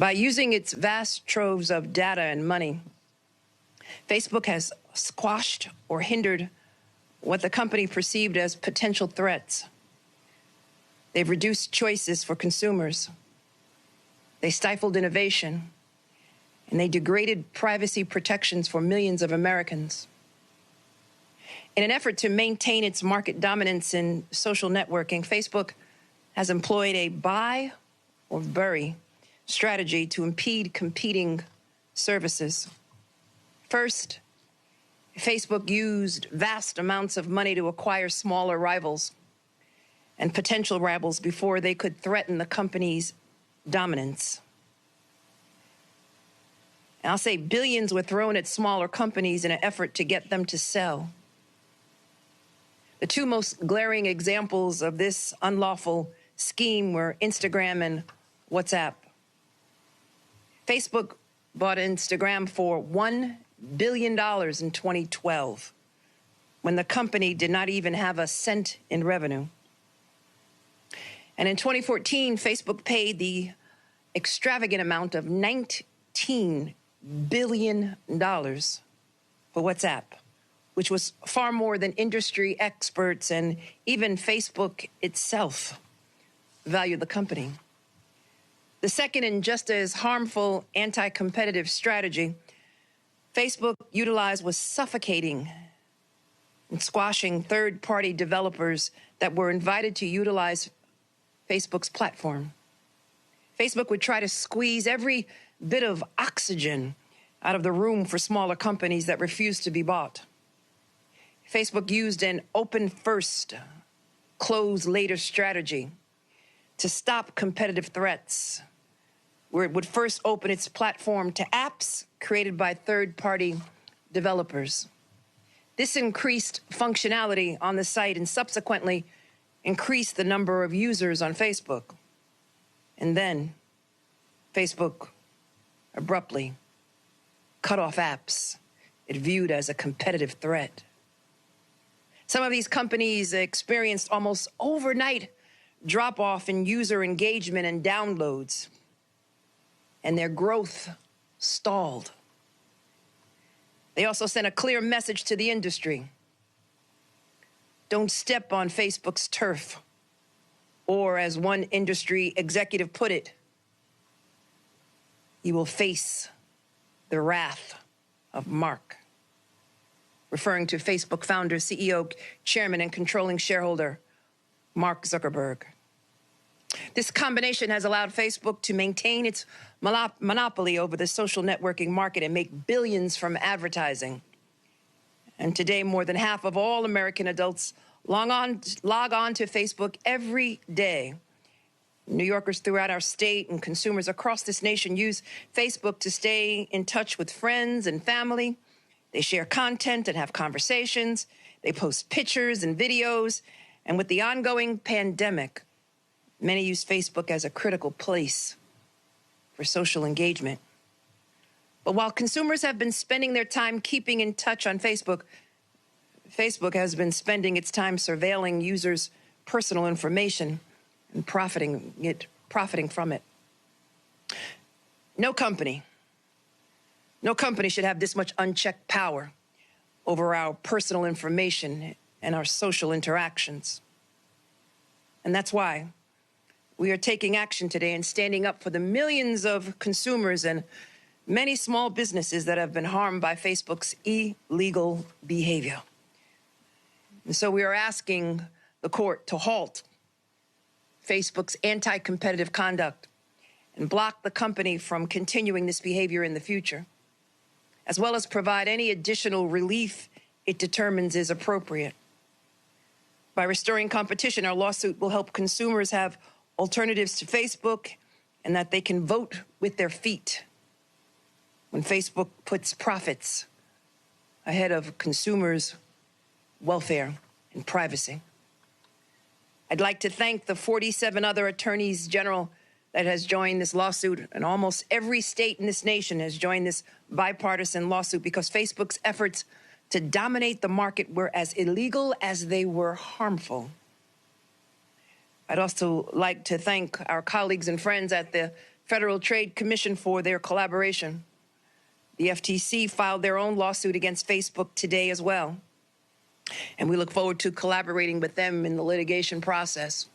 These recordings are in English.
By using its vast troves of data and money, Facebook has squashed or hindered what the company perceived as potential threats. They've reduced choices for consumers. They stifled innovation, and they degraded privacy protections for millions of Americans. In an effort to maintain its market dominance in social networking, Facebook has employed a buy or bury strategy to impede competing services. First, Facebook used vast amounts of money to acquire smaller rivals and potential rivals before they could threaten the company's dominance. And I'll say billions were thrown at smaller companies in an effort to get them to sell. The two most glaring examples of this unlawful scheme were Instagram and WhatsApp. Facebook bought Instagram for $1 billion in 2012, when the company did not even have a cent in revenue. And in 2014, Facebook paid the extravagant amount of $19 billion for WhatsApp, which was far more than industry experts and even Facebook itself valued the company. The second and just as harmful anti-competitive strategy Facebook utilized was suffocating and squashing third-party developers that were invited to utilize Facebook's platform. Facebook would try to squeeze every bit of oxygen out of the room for smaller companies that refused to be bought. Facebook used an open-first, close-later strategy to stop competitive threats, where it would first open its platform to apps created by third-party developers. This increased functionality on the site and subsequently increased the number of users on Facebook. And then Facebook abruptly cut off apps it viewed as a competitive threat. Some of these companies experienced almost overnight drop-off in user engagement and downloads, and their growth stalled. They also sent a clear message to the industry. Don't step on Facebook's turf, or as one industry executive put it, you will face the wrath of Mark, referring to Facebook founder, CEO, chairman, and controlling shareholder, Mark Zuckerberg. This combination has allowed Facebook to maintain its monopoly over the social networking market and make billions from advertising. And today, more than half of all American adults log on to Facebook every day. New Yorkers throughout our state and consumers across this nation use Facebook to stay in touch with friends and family. They share content and have conversations. They post pictures and videos. And with the ongoing pandemic, many use Facebook as a critical place for social engagement. But while consumers have been spending their time keeping in touch on Facebook, Facebook has been spending its time surveilling users' personal information and profiting from it. No company should have this much unchecked power over our personal information and our social interactions. And that's why we are taking action today and standing up for the millions of consumers and many small businesses that have been harmed by Facebook's illegal behavior. And so we are asking the court to halt Facebook's anti-competitive conduct and block the company from continuing this behavior in the future, as well as provide any additional relief it determines is appropriate. By restoring competition, our lawsuit will help consumers have alternatives to Facebook and that they can vote with their feet when Facebook puts profits ahead of consumers' welfare and privacy. I'd like to thank the 47 other attorneys general that has joined this lawsuit, and almost every state in this nation has joined this bipartisan lawsuit because Facebook's efforts to dominate the market were as illegal as they were harmful. I'd also like to thank our colleagues and friends at the Federal Trade Commission for their collaboration. The FTC filed their own lawsuit against Facebook today as well, and we look forward to collaborating with them in the litigation process.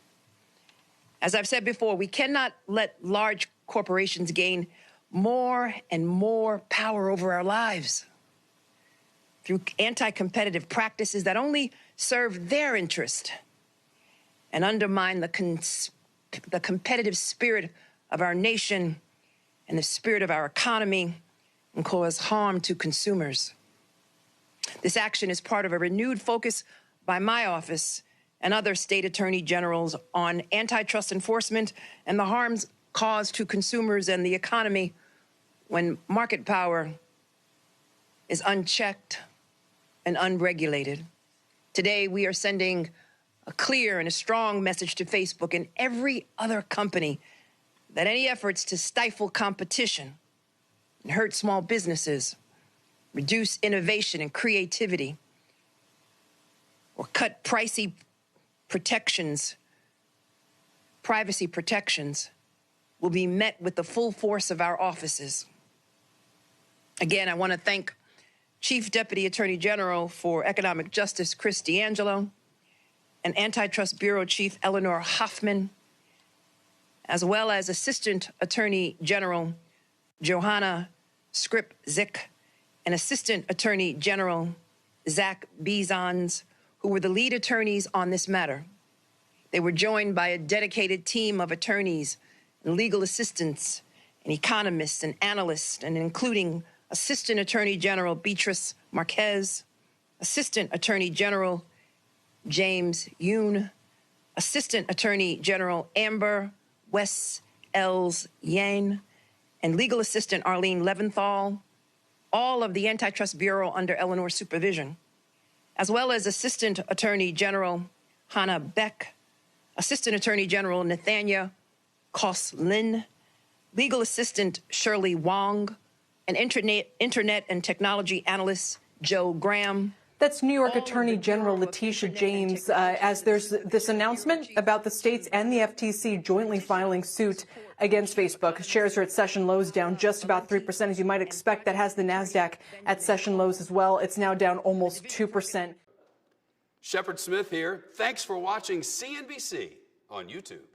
As I've said before, we cannot let large corporations gain more and more power over our lives through anti-competitive practices that only serve their interest and undermine the competitive spirit of our nation and the spirit of our economy and cause harm to consumers. This action is part of a renewed focus by my office and other state attorney generals on antitrust enforcement and the harms caused to consumers and the economy when market power is unchecked and unregulated. Today, we are sending a clear and a strong message to Facebook and every other company that any efforts to stifle competition and hurt small businesses, reduce innovation and creativity, or cut privacy protections will be met with the full force of our offices. Again, I want to thank Chief Deputy Attorney General for Economic Justice Chris D'Angelo and Antitrust Bureau Chief Eleanor Hoffman, as well as Assistant Attorney General Johanna Skripzik and Assistant Attorney General Zach Bezons, who were the lead attorneys on this matter. They were joined by a dedicated team of attorneys and legal assistants and economists and analysts, and including Assistant Attorney General Beatrice Marquez, Assistant Attorney General James Yoon, Assistant Attorney General Amber Wess-Els-Yang, and Legal Assistant Arlene Leventhal, all of the Antitrust Bureau under Eleanor's supervision, as well as Assistant Attorney General Hannah Beck, Assistant Attorney General Nathania Koss-Lin, Legal Assistant Shirley Wong, and Internet and Technology Analyst Joe Graham. That's New York Attorney General Letitia James, as there's this announcement about the states and the FTC jointly filing suit against Facebook. Shares are at session lows, down just about 3%, as you might expect. That has the NASDAQ at session lows as well. It's now down almost 2%. Shepard Smith here. Thanks for watching CNBC on YouTube.